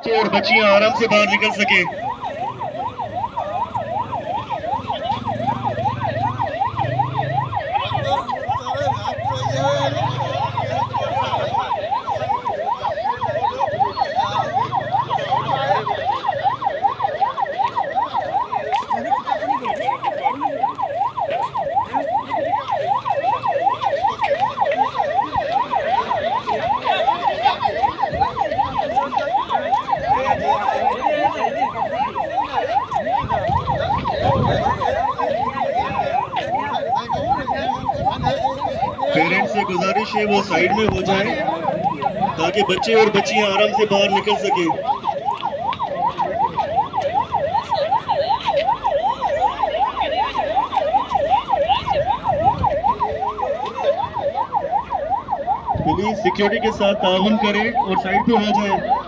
बच्चे और बच्चियां आराम से बाहर निकल सके। पेरेंट्स से गुजारिश है वो साइड में हो जाए ताकि बच्चे और बच्चियां आराम से बाहर निकल सके। प्लीज सिक्योरिटी के साथ ताउन करें और साइड पे हो जाए।